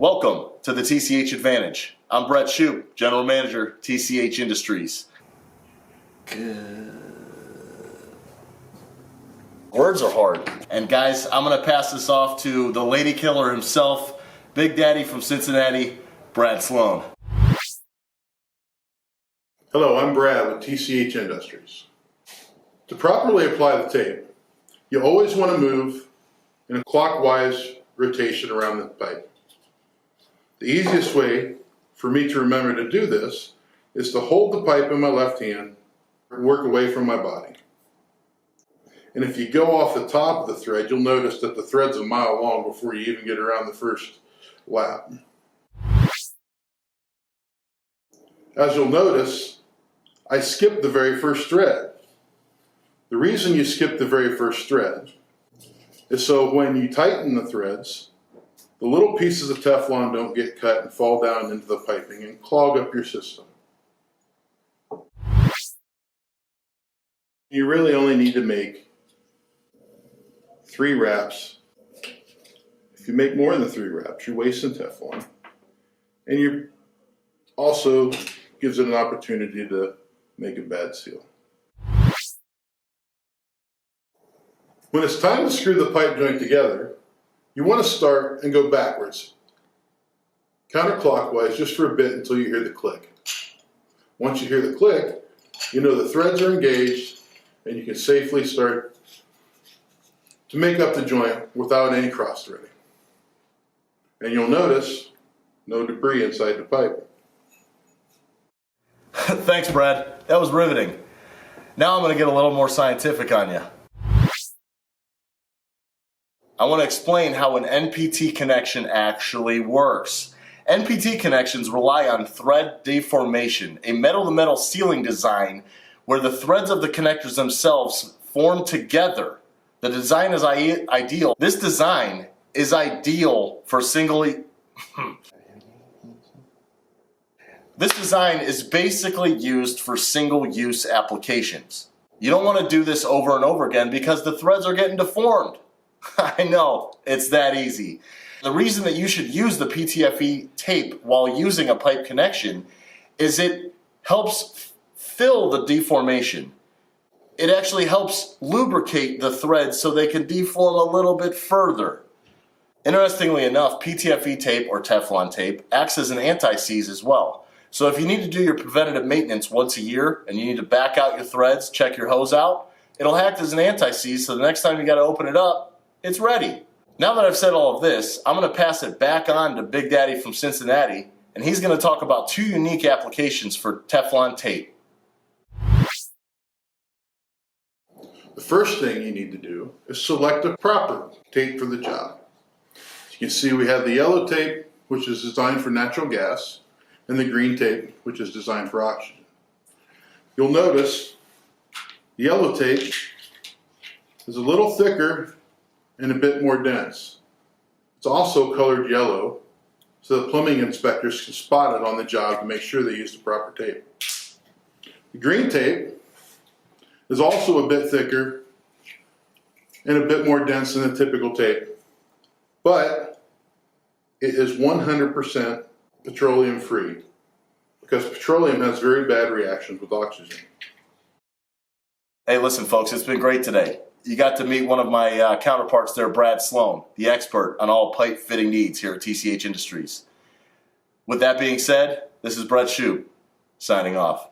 Welcome to the TCH Advantage. I'm Brett Shoop, General Manager, TCH Industries. Words are hard. And guys, I'm going to pass this off to the lady killer himself, Big Daddy from Cincinnati, Brad Sloan. Hello, I'm Brad with TCH Industries. To properly apply the tape, you always want to move in a clockwise rotation around the pipe. The easiest way for me to remember to do this is to hold the pipe in my left hand and work away from my body. And if you go off the top of the thread, you'll notice that the thread's a mile long before you even get around the first lap. As you'll notice, I skipped the very first thread. The reason you skip the very first thread is so when you tighten the threads, the little pieces of Teflon don't get cut and fall down into the piping and clog up your system. You really only need to make 3 wraps. If you make more than 3 wraps, you're wasting Teflon. And you also gives it an opportunity to make a bad seal. When it's time to screw the pipe joint together, you want to start and go backwards, counterclockwise, just for a bit until you hear the click. Once you hear the click, you know the threads are engaged and you can safely start to make up the joint without any cross threading. And you'll notice no debris inside the pipe. Thanks, Brad. That was riveting. Now I'm going to get a little more scientific on you. I want to explain how an NPT connection actually works. NPT connections rely on thread deformation, a metal-to-metal sealing design where the threads of the connectors themselves form together. The design is ideal. This design is ideal for This design is basically used for single-use applications. You don't want to do this over and over again because the threads are getting deformed. I know, it's that easy. The reason that you should use the PTFE tape while using a pipe connection is it helps fill the deformation. It actually helps lubricate the threads so they can deform a little bit further. Interestingly enough, PTFE tape or Teflon tape acts as an anti-seize as well. So if you need to do your preventative maintenance once a year and you need to back out your threads, check your hose out, it'll act as an anti-seize so the next time you got to open it up, it's ready. Now that I've said all of this, I'm going to pass it back on to Big Daddy from Cincinnati, and he's going to talk about 2 unique applications for Teflon tape. The first thing you need to do is select a proper tape for the job. As you can see, we have the yellow tape, which is designed for natural gas, and the green tape, which is designed for oxygen. You'll notice the yellow tape is a little thicker and a bit more dense. It's also colored yellow so that plumbing inspectors can spot it on the job to make sure they use the proper tape. The green tape is also a bit thicker and a bit more dense than the typical tape, but it is 100% petroleum free because petroleum has very bad reactions with oxygen. Hey, listen folks, it's been great today. You got to meet one of my counterparts there, Brad Sloan, the expert on all pipe fitting needs here at TCH Industries. With that being said, this is Brett Shoop, signing off.